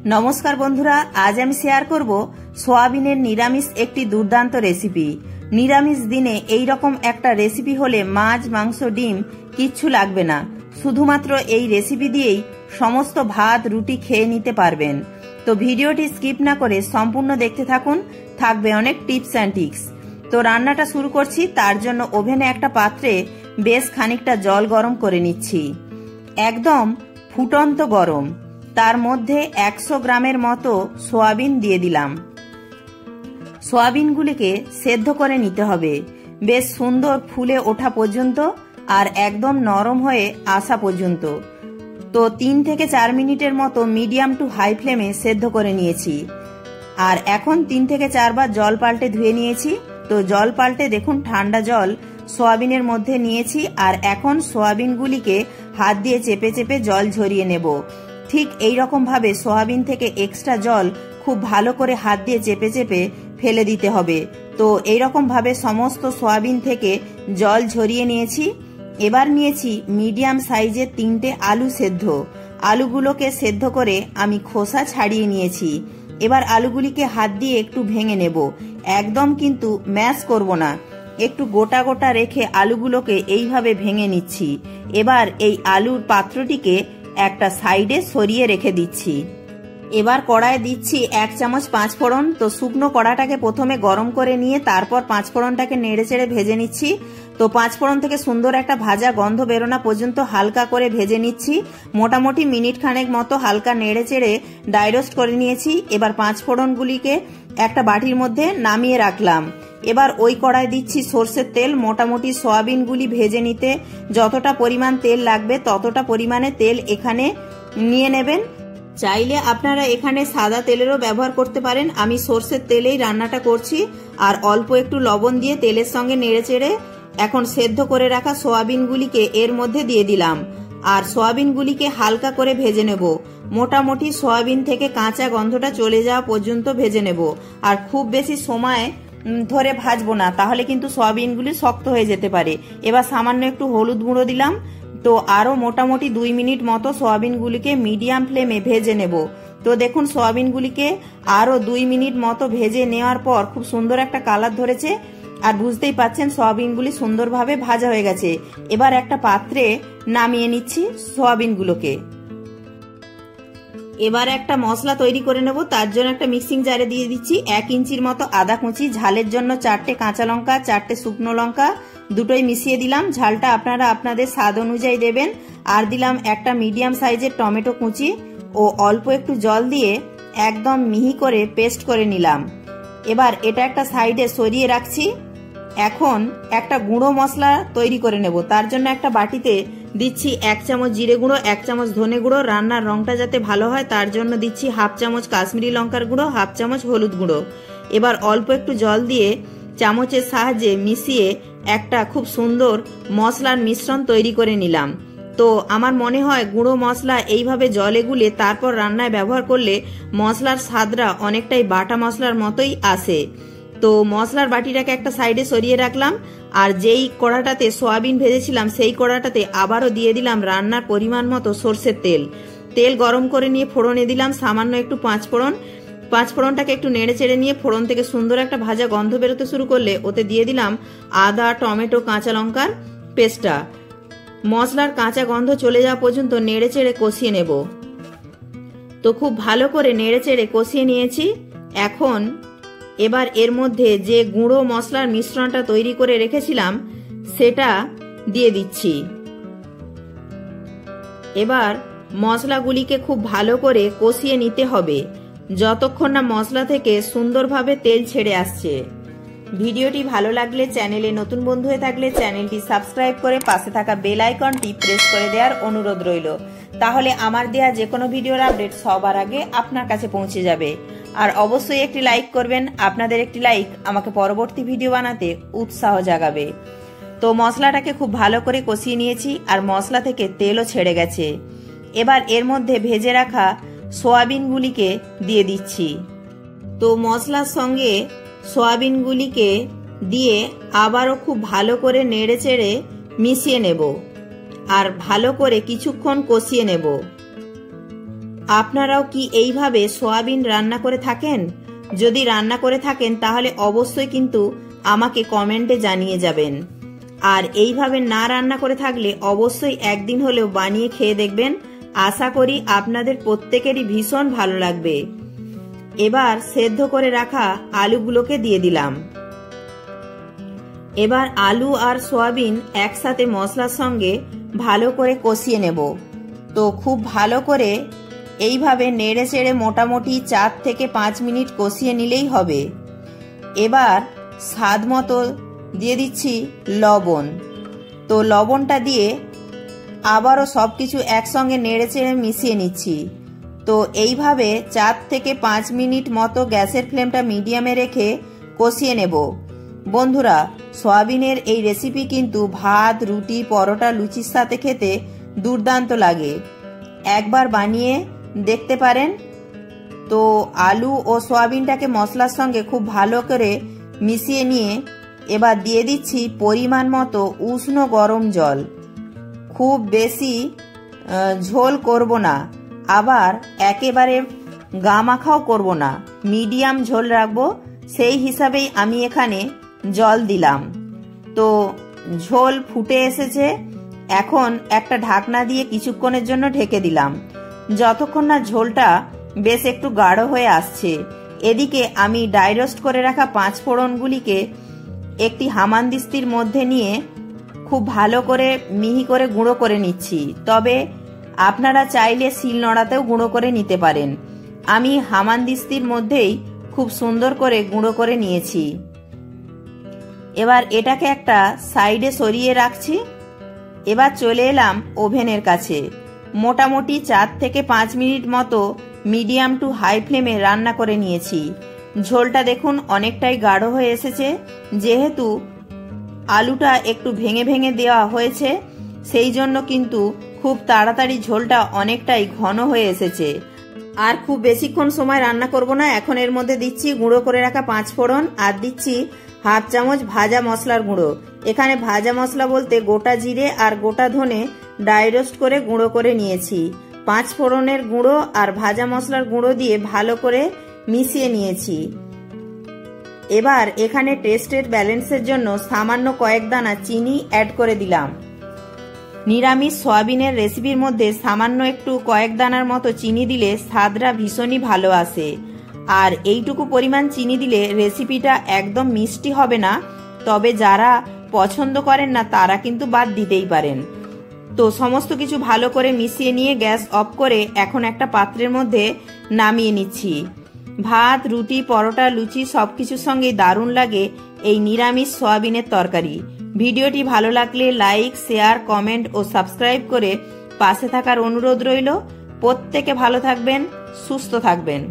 नमस्कार बंधुरा आज आमी शेयर करब सोयाबिनेर निरामिष एकटी दुर्दान्त रेसिपि। निरामिष दिने एई रकम एकटा रेसिपि होले माछ मांस डिम किच्छु लागबे ना, शुधुमात्र एई रेसिपि दिएई समस्त भात रुटी खेये निते पारबेन। तो भिडियोटी स्किप ना करे सम्पूर्ण देखते थाकुन, थाकबे अनेक टिप्स एंड ट्रिक्स। तो रान्नाटा शुरू करछि। तार जन्य ओभेने एकटा पात्रे बेश खानिकटा जल गरम करे निচ্ছি, एकदम फुटন্ত गरम। तार मध्य 100 ग्रामेर मतो सोयाबिन दिए दिलाम। सोयाबिनगुलिके सेদ্ধ करे निते हबे बेश सुंदर फुले ओठा पर्यन्त और एकदम नरम हये आसा पर्यन्त। तो 3 থেকে 4 मिनिटेर मतो मीडियम टू हाई फ्लेमे सेদ্ধ करे निয়েছি। और এখন 3 থেকে 4 বার जल पाल्टे धुए निয়েছি। तो जल पाल्टे देखुन ঠান্ডা जल सोयाबिनेर मध्य निয়েছি। और এখন सोयाबिनगुलिके हाथ दिए चेपे चेपे जल झरिয়ে नेब। ठीक এই রকম ভাবে সোয়াবিন থেকে এক্সট্রা জল খুব ভালো করে হাত দিয়ে চেপে চেপে ফেলে দিতে হবে। তো এই রকম ভাবে সমস্ত সোয়াবিন থেকে জল ঝরিয়ে নিয়েছি। এবার নিয়েছি মিডিয়াম সাইজের 3টে আলু সেদ্ধ। আলুগুলোকে সেদ্ধ করে আমি খোসা ছাড়িয়ে নিয়েছি। এবার আলুগুলিকে হাত দিয়ে একটু ভেঙে নেব, একদম কিন্তু ম্যাশ করব না, একটু গোটা গোটা রেখে আলুগুলোকে এইভাবে ভেঙে নিচ্ছি। এবার এই আলুর পাত্রটিকে একটা সাইডে সরিয়ে রেখে দিচ্ছি। এবার কড়াইয়ে দিচ্ছি 1 চামচ 5 ফোড়ন। তো শুকনো কড়াটাকে প্রথমে গরম করে নিয়ে তারপর 5 ফোড়নটাকে নেড়েচেড়ে ভেজে নিচ্ছি। তো 5 ফোড়ন থেকে সুন্দর একটা ভাজা গন্ধ বেরোনা পর্যন্ত হালকা করে ভেজে নিচ্ছি। মোটামুটি মিনিট খানেক মতো হালকা নেড়েচেড়ে ড্রাই রোস্ট করে নিয়েছি। এবার 5 ফোড়নগুলিকে একটা বাটির মধ্যে নামিয়ে রাখলাম। এবার ওই কড়াই দিচ্ছি সরষের তেল। মোটামুটি সোয়াবিনগুলি ভেজে নিতে যতটা পরিমাণ তেল লাগবে ততটা পরিমাণে তেল এখানে নিয়ে নেবেন। চাইলে আপনারা এখানে সাদা তেলেরও ব্যবহার করতে পারেন। আমি সরষের তেলেই রান্নাটা করছি। আর অল্প একটু লবণ দিয়ে তেলের সঙ্গে নেড়েচেড়ে এখন সেদ্ধ করে রাখা সোয়াবিনগুলিকে এর মধ্যে দিয়ে দিলাম। আর সোয়াবিনগুলিকে হালকা করে ভেজে নেব। মোটামুটি সোয়াবিন থেকে কাঁচা গন্ধটা চলে যাওয়া পর্যন্ত ভেজে নেব। আর খুব বেশি সময় ধরে ভাজবো না, তাহলে কিন্তু সোয়াবিনগুলি শক্ত হয়ে যেতে পারে। এবার সামান্য একটু হলুদ গুঁড়ো দিলাম। তো আরো মোটামুটি 2 মিনিট মতো সোয়াবিনগুলিকে মিডিয়াম ফ্লেমে ভেজে নেব। তো দেখুন সোয়াবিনগুলিকে আরো 2 মিনিট মতো ভেজে নেওয়ার পর খুব সুন্দর একটা কালার ধরেছে। আর বুঝতেই পাচ্ছেন সোয়াবিনগুলি সুন্দরভাবে ভাজা হয়ে গেছে। এবার একটা পাত্রে নামিয়ে নিচ্ছি সোয়াবিনগুলোকে। এবার একটা মশলা তৈরি করে নেব। তার জন্য একটা মিক্সিং জারে দিয়ে দিচ্ছি 1 ইঞ্চির মতো আদা কুচি, ঝালের জন্য 4টে কাঁচা লঙ্কা, 4টে শুকনো লঙ্কা দুটোই মিশিয়ে দিলাম। ঝালটা আপনারা আপনাদের স্বাদ অনুযায়ী দেবেন। আর দিলাম একটা মিডিয়াম সাইজের টমেটো কুচি ও অল্প একটু জল দিয়ে একদম মিহি করে পেস্ট করে নিলাম। এবার এটা একটা সাইডে সরিয়ে রাখছি। এখন একটা গুঁড়ো মশলা তৈরি করে নেব। তার জন্য একটা বাটিতে দিচ্ছি 1 চামচ জিরে গুঁড়ো, 1 চামচ ধনে গুঁড়ো। রান্নার রংটা যাতে ভালো হয় তার জন্য দিচ্ছি 1/2 চামচ কাশ্মীরি লঙ্কার গুঁড়ো, 1/2 চামচ হলুদ গুঁড়ো। এবার অল্প একটু জল দিয়ে চামচের সাহায্যে মিশিয়ে একটা খুব সুন্দর মশলার মিশ্রণ তৈরি করে নিলাম। তো আমার মনে হয় গুঁড়ো মশলা এইভাবে জলে গুলে তারপর রান্নায় ব্যবহার করলে মশলার স্বাদটা অনেকটাই বাটা মশলার মতোই আসে। তো মশলার বাটিটাকে একটা সাইডে সরিয়ে রাখলাম। আর যেই কড়াটাতে সোয়াবিন ভেজেছিলাম সেই কড়াটাতে আবারও দিয়ে দিলাম রান্নার পরিমাণ মতো সরষের তেল। তেল গরম করে নিয়ে ফোড়নে দিলাম সামান্য একটু 5 ফোড়ন। 5 ফোড়নটাকে একটু নেড়ে চেড়ে নিয়ে ফোড়ন থেকে সুন্দর একটা ভাজা গন্ধ বেরোতে শুরু করলে ওতে দিয়ে দিলাম আদা, টমেটো, কাঁচা লঙ্কার পেস্টটা। মশলার কাঁচা গন্ধ চলে যাওয়া পর্যন্ত নেড়ে চেড়ে কষিয়ে নেব। তো খুব ভালো করে নেড়ে চেড়ে কষিয়ে নিয়েছি। এখন এবার এর মধ্যে যে গুঁড়ো মশলার মিশ্রণটা তৈরি করে রেখেছিলাম সেটা দিয়ে দিচ্ছি। এবার মশলাগুলিকে খুব ভালো করে কষিয়ে নিতে হবে যতক্ষণ না মশলা থেকে সুন্দরভাবে তেল ছেড়ে আসছে। ভিডিওটি ভালো লাগলে, চ্যানেলে নতুন বন্ধু হয়ে থাকলে চ্যানেলটি সাবস্ক্রাইব করে পাশে থাকা বেল আইকনটি প্রেস করে দেওয়ার অনুরোধ রইল। তাহলে আমার দেয়া যে কোনো ভিডিওর আপডেট সবার আগে আপনার কাছে পৌঁছে যাবে। আর অবশ্যই একটি লাইক করবেন। আপনাদের একটি লাইক আমাকে পরবর্তী ভিডিও বানাতে উৎসাহ জাগাবে। তো মশলাটাকে খুব ভালো করে কষিয়ে নিয়েছি আর মশলা থেকে তেলও ছেড়ে গেছে। এবার এর মধ্যে ভেজে রাখা সোয়াবিনগুলিকে দিয়ে দিচ্ছি। তো মশলার সঙ্গে সোয়াবিনগুলিকে দিয়ে আবারও খুব ভালো করে নেড়ে চেড়ে মিশিয়ে নেব আর ভালো করে কিছুক্ষণ কষিয়ে নেব। আপনারাও কি এইভাবে সয়াবিন রান্না করে থাকেন? যদি রান্না করে থাকেন তাহলে অবশ্যই কিন্তু আমাকে কমেন্টে জানিয়ে যাবেন। আর এইভাবে না রান্না করে থাকলে অবশ্যই একদিন হলেও বানিয়ে খেয়ে দেখবেন। আশা করি আপনাদের প্রত্যেকেরই ভীষণ ভালো লাগবে। এবার সেদ্ধ করে রাখা আলুগুলোকে দিয়ে দিলাম। এবার আলু আর সয়াবিন একসাথে মশলার সঙ্গে ভালো করে কষিয়ে নেব। তো খুব ভালো করে এইভাবে নেড়ে চেড়ে মোটামুটি 4 থেকে 5 মিনিট কষিয়ে নিলেই হবে। এবার স্বাদ মতো দিয়ে দিচ্ছি লবণ। তো লবণটা দিয়ে আবারও সব কিছু একসঙ্গে নেড়ে চেড়ে মিশিয়ে নিচ্ছি। তো এইভাবে 4 থেকে 5 মিনিট মতো গ্যাসের ফ্লেমটা মিডিয়ামে রেখে কষিয়ে নেব। বন্ধুরা, সয়াবিনের এই রেসিপি কিন্তু ভাত, রুটি, পরোটা, লুচির সাথে খেতে দুর্দান্ত লাগে। একবার বানিয়ে দেখতে পারেন। তো আলু ও সয়াবিনটাকে মশলার সঙ্গে খুব ভালো করে মিশিয়ে নিয়ে এবার দিয়ে দিচ্ছি পরিমাণ মতো উষ্ণ গরম জল। খুব বেশি ঝোল করব না, আবার একেবারে গা মাখাও করব না, মিডিয়াম ঝোল রাখবো। সেই হিসাবেই আমি এখানে জল দিলাম। তো ঝোল ফুটে এসেছে। এখন একটা ঢাকনা দিয়ে কিছুক্ষণের জন্য ঢেকে দিলাম, যতক্ষণ না ঝোলটা বেশ একটু গাঢ় হয়ে আসছে। এদিকে আমি ড্রাই রোস্ট করে রাখা 5 ফোড়নগুলিকে একটি হামানদিস্তির মধ্যে নিয়ে খুব ভালো করে মিহি করে গুঁড়ো করে নিচ্ছি। তবে আপনারা চাইলে শিলনোড়াতেও গুঁড়ো করে নিতে পারেন। আমি হামানদিস্তির মধ্যেই খুব সুন্দর করে গুঁড়ো করে নিয়েছি। এবার এটাকে একটা সাইডে সরিয়ে রাখছি। এবার চলে এলাম ওভেনের কাছে। মোটামুটি 4 থেকে 5 মিনিট মতো মিডিয়াম টু হাই ফ্লেমে রান্না করে নিয়েছি। ঝোলটা দেখুন অনেকটাই গাঢ় হয়ে এসেছে। যেহেতু আলুটা একটু ভেঙে ভেঙে দেওয়া হয়েছে, সেই জন্য কিন্তু খুব তাড়াতাড়ি ঝোলটা অনেকটাই ঘন হয়ে এসেছে। আর খুব বেশিক্ষণ সময় রান্না করব না। এখন এর মধ্যে দিচ্ছি গুঁড়ো করে রাখা 5 ফোড়ন, আর দিচ্ছি হাফ চামচ ভাজা মশলার গুঁড়ো। এখানে ভাজা মশলা বলতে গোটা জিরে আর গোটা ধনে ড্রাই রোস্ট করে গুঁড়ো করে নিয়েছি। 5 ফোড়নের গুঁড়ো আর ভাজা মশলার গুঁড়ো দিয়ে ভালো করে মিশিয়ে নিয়েছি। এবার এখানে টেস্টের ব্যালেন্সের জন্য সামান্য কয়েক দানা চিনি অ্যাড করে দিলাম। নিরামিষ সয়াবিনের রেসিপির মধ্যে সামান্য একটু কয়েক দানার মতো চিনি দিলে স্বাদটা ভীষণই ভালো আসে। আর এইটুকু পরিমাণ চিনি দিলে রেসিপিটা একদম মিষ্টি হবে না। তবে যারা পছন্দ করেন না তারা কিন্তু বাদ দিতেই পারেন। তো সমস্ত কিছু ভালো করে মিশিয়ে নিয়ে গ্যাস অফ করে এখন একটা পাত্রের মধ্যে নামিয়ে নিচ্ছি। ভাত, রুটি, পরোটা, লুচি সবকিছুর সঙ্গেই দারুণ লাগে এই নিরামিষ সয়াবিনের তরকারি। ভিডিওটি ভালো লাগলে লাইক, শেয়ার, কমেন্ট ও সাবস্ক্রাইব করে পাশে থাকার অনুরোধ রইল। প্রত্যেকে ভালো থাকবেন, সুস্থ থাকবেন।